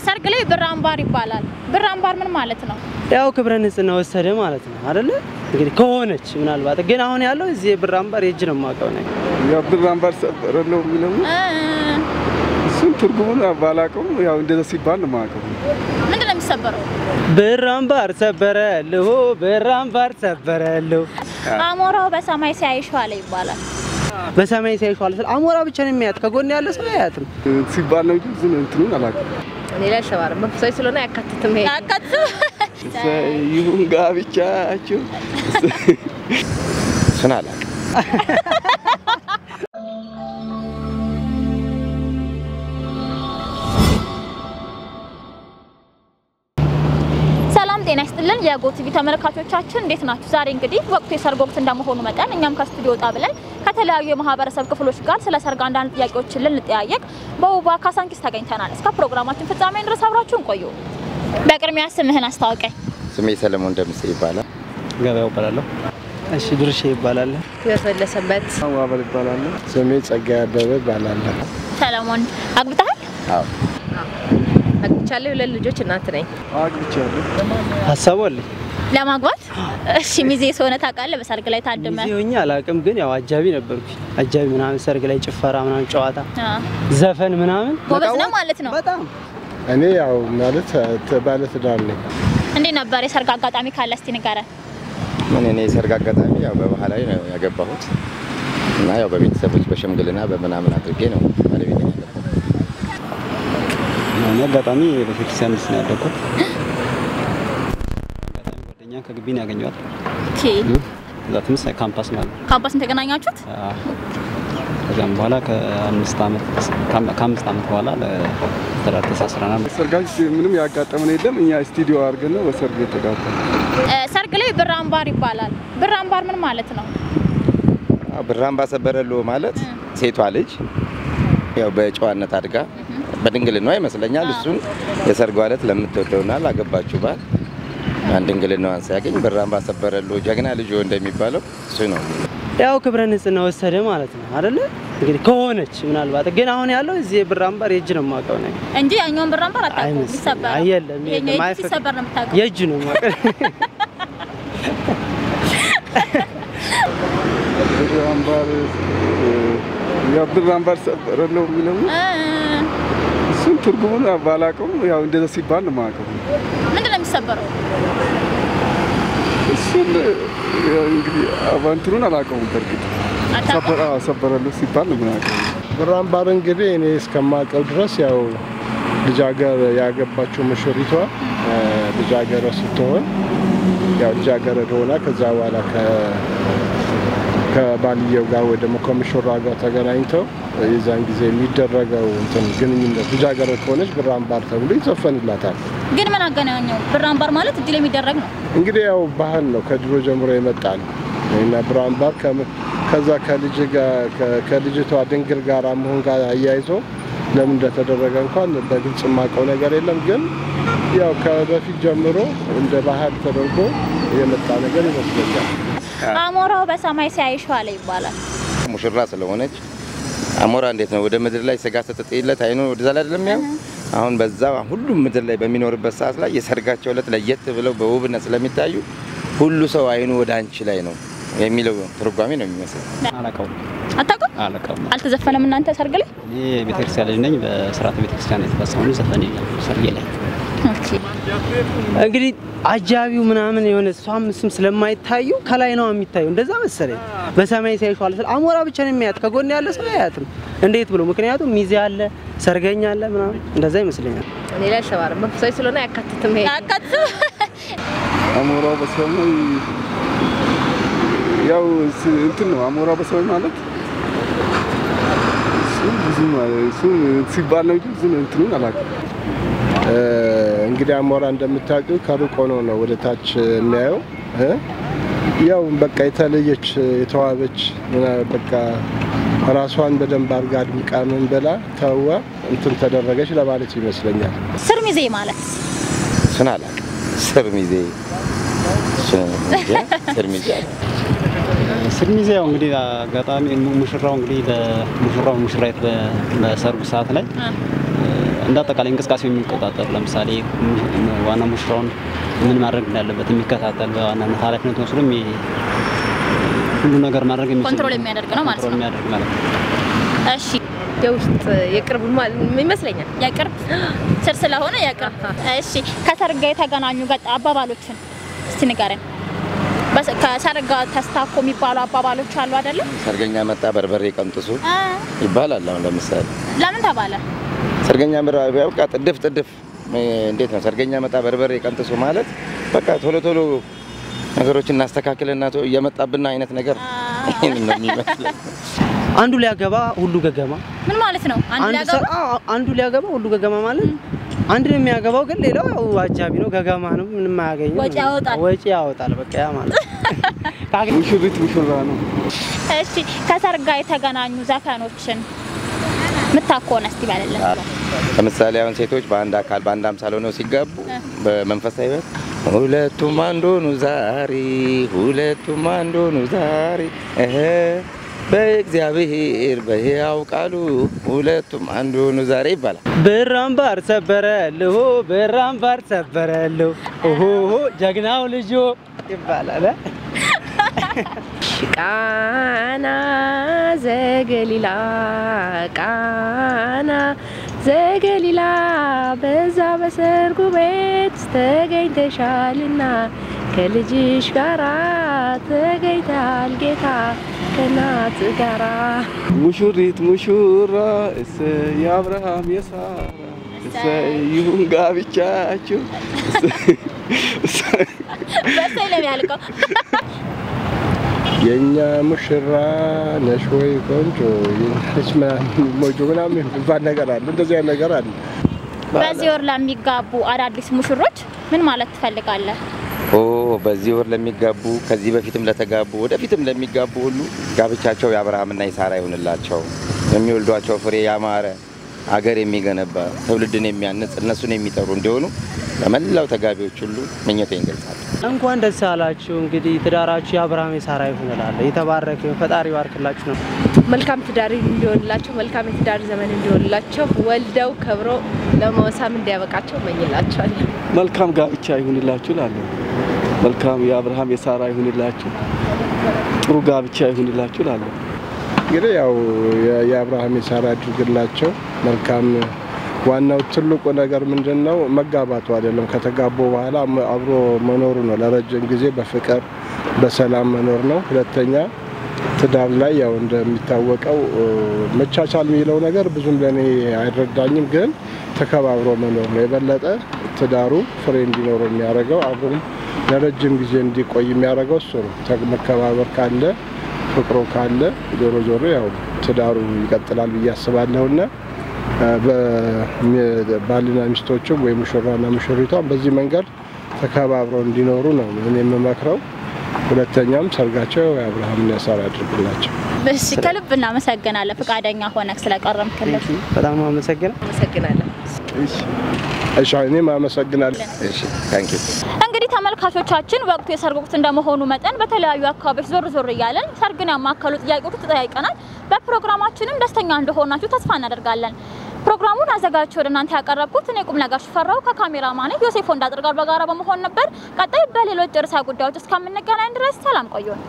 ሰርግ ላይ ብር አምባር ይባላል ብር አምባር ምን ማለት ነው ያው ክብረ ንጽህና ወሰደ ማለት ነው አይደል እንግዲህ ከሆነች ምናልባት ግን አሁን ያለው እዚህ ብር አምባር የእጅ ነው ማቀው ነው ያው ብር አምባር ሰበረለው የሚለው እሱን ትርጉሙን ባላቀው ያው እንደዛ ሲባል ነው ማቀው ምንድነው የሚሰበረው ብር አምባር ሰበረለው ብር አምባር ሰበረለው አሞራው በሰማይ ሲያይሽዋል ይባላል በሰማይ ሲያይሽዋል አሞራ ብቻ ነው የሚያት ከጎን ያለ ሰው ያያትም ሲባል ነው እንጂ እንትኑን አላቀው ሌላ ሸዋር መንፈሳዊ ስለሆነ ያካትተም ይሁን ጋብቻችሁ ስናላ ሰላም ጤና ይስጥልን የጎቲቪ ተመልካቾቻችን እንዴት ናችሁ ዛሬ እንግዲህ ወቅቱ የሰርግ ወቅት እንደመሆኑ መጠን እኛም ከስቱዲዮ ወጣ ብለን ከተለያዩ የማህበረሰብ ክፍሎች ጋር ስለ ሰርግ አንዳንድ ጥያቄዎችን ልንጠያየቅ በውባ ካሳንኪስ ተገኝተናል እስከ ፕሮግራማችን ፍጻሜ ድረስ አብራችሁን ቆዩ በቅድሚያ ስምህን አስተዋውቀኝ ስሜ ሰለሞን ደምሴ ይባላል ገበያው ይባላል እሺ ድርሼ ይባላል ተፈለሰበት አዋበል ይባላል ስሜ ጸጋዬ አበበ ይባላል ሰለሞን አግብተሃል አዎ አግብቻለሁ ሁለት ልጆች እናት ነኝ አግብቻለሁ ሐሳቡ አለ ለማግባት እሺ ሚዜ ሆነ ታውቃለህ በሰርግ ላይ ታደመ ሚዜ ሆኜ አላውቅም ግን ያው አጃቢ ነበርኩ አጃቢ ምናምን ሰርግ ላይ ጭፈራ ምናምን ጨዋታ ዘፈን ምናምን ጎበዝ ነው ማለት ነው በጣም እኔ ያው ማለት ባለ ትዳር ነኝ እንዴ ነበር የሰርግ አጋጣሚ ካለ እስቲ ንገረን ምን እኔ የሰርግ አጋጣሚ ያው በባህላዊ ነው ያገባሁት እና ያው በቤተሰቦች በሽምግልና በመናምን አድርጌ ነው ባለቤቴ ያገባሁት እኔ አጋጣሚ በቤተክርስቲያን ውስጥ ነው ያደኩት ጓደኛ ከግቢ ነው ያገኘኋት ኦኬ ዛትም ካምፓስ ማለት ካምፓስ ተገናኛችሁት ከዛም በኋላ ከአምስት ዓመት በኋላ ለተዳር ተሳስረናል ሰርጋችን ምንም ያጋጠመን የለም እኛ ስቱዲዮ አድርገን ነው በሰርግ የተጋጠመ ሰርግ ላይ ብር አምባር ይባላል ብር አምባር ምን ማለት ነው ብር አምባር ሰበረለው ማለት ሴቷ ልጅ ያው በጨዋነት አድጋ በድንግልናዋ ይመስለኛል እሱን የሰርጓ ዕለት ለምትወደውና ላገባችሁ ባል አንድ ድንግልናዋን ሲያገኝ ብር አምባር ሰበረለው ጀግና ልጅ እንደሚባለው እሱ ነው ያው ክብረ ንጽህና ወሰደ ማለት ነው አይደል እንግዲህ ከሆነች ምናልባት ግን አሁን ያለው እዚህ ብር አምባር የእጅ ነው ማቀው ነው እንጂ ያኛውን ብር አምባር አታውቁም ይሰበራል አይደለም ይሰበር ነው የምታውቀው የእጅ ነው ማቀው ብር አምባር ያው ብር አምባር ሰበረለው የሚለው እሱን ትርጉሙን ባላቀው ያው እንደዛ ሲባል ነው ማቀው ምንድነው የሚሰበረው እሱን እንግዲህ አቫንቱሩን አላቀውም በርግጥ ሰበረለው ሲባል ነው ማቀው ብር አምባር እንግዲህ እኔ እስከማቀው ድረስ ያው ልጃገር ያገባችው ሙሽሪቷ ልጃገር ስትሆን ያው ልጃገር ሆና ከዛ በኋላ ከባልየው ጋር ወይ ደግሞ ከሙሽራ ጋር ተገናኝተው የዛን ጊዜ የሚደረገው እንትን ግንኙነት ልጃገር ከሆነች ብር አምባር ተብሎ ይዘፈንላታል ግን ምን አገናኘው ብር አምባር ማለት እጅ ላይ የሚደረግ ነው እንግዲህ ያው ባህል ነው ከድሮ ጀምሮ የመጣ ነው እና ብር አምባር ከዛ ከልጅቷ ድንግል ጋር መሆን ጋር አያይዞ ለምን እንደተደረገ እንኳን በግልጽ ማቀው ነገር የለም ግን ያው ከበፊት ጀምሮ እንደ ባህል ተደርጎ የመጣ ነገር ይመስለኛል አሞራው በሰማይ ሲያይሽዋል ይባላል ሙሽራ ስለሆነች አሞራ እንዴት ነው ወደ ምድር ላይ ስጋ ተጥጥይለት አይኑ ወደዛ ላይ አይደለም ያው አሁን በዛ ሁሉም ምድር ላይ በሚኖርበት ሰዓት ላይ የሰርጋቸው ዕለት ለየት ብለው በውብነት ስለሚታዩ ሁሉ ሰው አይኑ ወደ አንቺ ላይ ነው የሚለው ትርጓሜ ነው የሚመስለው አታውቁም አልተዘፈነም እናንተ ሰርግ ላይ እኔ ቤተክርስቲያን ልጅ ነኝ በስርዓተ ቤተክርስቲያን የተፈጸመው ዘፈን የለም ሰርግ ላይ ኦኬ እንግዲህ አጃቢው ምናምን የሆነ እሷም እሱም ስለማይታዩ ከላይ ነው የሚታዩ እንደዛ መሰለኝ በሰማይ ሲያይሽዋል አሞራ ብቻ ነው የሚያት ከጎን ያለ ሰው ያያትም እንዴት ብሎ ምክንያቱም ሚዜ አለ ሰርገኛ አለ ምናምን እንደዛ ይመስለኛል ሌላ ሸዋር መንፈሳዊ ስለሆነ ያካትተም አሞራው በሰማይ ያው እንትን ነው አሞራው በሰማይ ማለት ብዙ ማለት ሲባል ነው እንጂ እንትኑን አላውቅም እንግዲህ አሞራ እንደምታውቁ ከሩቅ ሆኖ ነው ወደ ታች የሚያየው ያው በቃ የተለየች የተዋበች በቃ ራሷን በደንብ አርጋ አድምቃ ምን በላ ተዋ እንትን ተደረገች ለማለት ይመስለኛል ስር ሚዜ ማለት ስናላ ስር ሚዜ ስር ሚዜ ስርሚዜ ያው እንግዲህ አጋጣሚ ሙሽራው እንግዲህ ለሙሽራው ሙሽራይት በሰርጉ ሰዓት ላይ እንዳጠቃላይ እንቅስቃሴው የሚቆጣጠር ለምሳሌ ዋና ሙሽራውን ምን ማድረግ እንዳለበት የሚከታተል በዋናነት ኃላፊነት ወስዶ ሁሉ ነገር ማድረግ የሚችል ኮንትሮል የሚያደርግ ነው ማለት ነው። እሺ የውስጥ የቅርብ ይመስለኛል የቅርብ ስር ስለሆነ የቅርብ እሺ ከሰርግ ጋር የተገናኙ አባባሎችን እስቲ ንገረን ከሰርግ ጋር ተስታኮ የሚባሉ አባባሎች አሉ አይደል ሰርገኛ መጣ በርበሬ ቀንጥሱ ይባላል አሁን ለምሳሌ ለምን ተባለ ሰርገኛ በቃ ጥድፍ እንዴት ነው ሰርገኛ መጣ በርበሬ ቀንጥሱ ማለት በቃ ቶሎ ነገሮችን እናስተካክልና የመጣብና አይነት ነገር ነው የሚመስለው አንዱ ሊያገባ ሁሉ ገገማ ምን ማለት ነው አንዱ ሊያገባ ሁሉ ገገማ ማለት አንድ ነው የሚያገባው ግን ሌላው ያው አጃቢ ነው ገገማ ነው ምንም ማያገኝ ወጪ ያወጣል በቃ ያ ማለት ሙሽሪት ሙሽራ ነው እሺ ከሰርግ ጋር የተገናኙ ዘፈኖችን ምታቆነ እስቲ ባለለን ለምሳሌ አሁን ሴቶች በአንድ አካል በአንድ አምሳል ሆነው ሲጋቡ በመንፈሳዊ ህይወት ሁለቱም አንድ ሆኑ ዛሬ በእግዚአብሔር በሕያው ቃሉ ሁለቱም አንድ ሆኑ ዛሬ ይባላል በራምባር ሰበረልሁ ኦሆ ጀግናው ልጆ ይባላል ቃና ዘገሊላ በዛ በሰርጉ ቤት ተገኝተሻልና ከልጅሽ ጋራ ተገኝታል ጌታ ከናት ጋራ ሙሽሪት ሙሽራ የአብርሃም የሳራ ይሁን ጋብቻችሁ በሰለም ያልከው የኛ ሙሽራ ነሽ ወይ ቆንጆ ምናምን ባል ነገር አለ እንደዚህ አይነት ነገር አለ በዚህ ወር ለሚጋቡ አዳዲስ ሙሽሮች ምን ማለት ትፈልጋለህ በዚህ ወር ለሚጋቡ ከዚህ በፊትም ለተጋቡ ወደፊትም ለሚጋቡ ሁሉ ጋብቻቸው የአብርሃምና የሳራ ይሁንላቸው የሚወልዷቸው ፍሬ ያማረ አገር የሚገነባ ትውልድን የሚያንጽ እነሱን የሚጠሩ እንዲሆኑ ለመላው ተጋቢዎች ሁሉ ምኞቴን ገልጻለሁ እንኳን ደስ አላችሁ እንግዲህ ትዳራችሁ የአብርሃም የሳራ ይሁንላል የተባረከ ፈጣሪ ይባርክላችሁ ነው መልካም ትዳር እንዲሆንላችሁ መልካም የትዳር ዘመን እንዲሆንላችሁ ወልደው ከብሮ ለመወሳም እንዲያበቃቸው መኝላችኋለሁ መልካም ጋብቻ ይሁንላችሁ ላለው መልካም የአብርሃም የሳራ ይሁንላችሁ ጥሩ ጋብቻ ይሁንላችሁ ላለው እንግዲህ ያው የአብርሃም የሳራ አድርግላቸው መልካም ዋናው ትልቁ ነገር ምንድነው መጋባቱ አይደለም ከተጋቡ በኋላ አብሮ መኖሩ ነው ለረጅም ጊዜ በፍቅር በሰላም መኖር ነው ሁለተኛ ትዳር ላይ ያው እንደሚታወቀው መቻቻል የሚለው ነገር ብዙም ለኔ አይረዳኝም ግን ተከባብሮ መኖር ነው የበለጠ ትዳሩ ፍሬ እንዲኖር የሚያደርገው አብሮም ለረጅም ጊዜ እንዲቆይ የሚያደርገው እሱ ነው መከባበር ካለ ፍቅሩ ካለ ዞሮ ያው ትዳሩ ይቀጥላል በያስባለሁና በባልና ሚስቶችም ወይ ሙሽራና ሙሽሪቷም በዚህ መንገድ ተከባብረው እንዲኖሩ ነው እኔ የምመክረው ሁለተኛም ሰርጋቸው የአብርሃምና የሳራ አድርግላቸው እሺ ከልብ እናመሰግናለን ፍቃደኛ ሆነክ ስለቀረምክልን በጣም አመሰግናለሁ እሺ እኔም አመሰግናለሁ እሺ ታንኪ እንግዲህ ተመልካቾቻችን ወቅቱ የሰርግ ወቅት እንደመሆኑ መጠን በተለያዩ አካባቢዎች ዞር እያለን ሰርግን ያማከሉ ጥያቄዎች ተጠያይቀናል በፕሮግራማችንም ደስተኛ እንደሆናችሁ ተስፋ እናደርጋለን ፕሮግራሙን አዘጋጅቼ ወደ እናንተ ያቀረብኩት እኔ ቁም ነገር ሽፈራው ከካሜራማን ዮሴፍ ወንዳጥር ጋር በጋራ በመሆን ነበር ቀጣይ በሌሎች ርዕሰ ጉዳዮች እስከምንገናኝ ድረስ ሰላም ቆዩን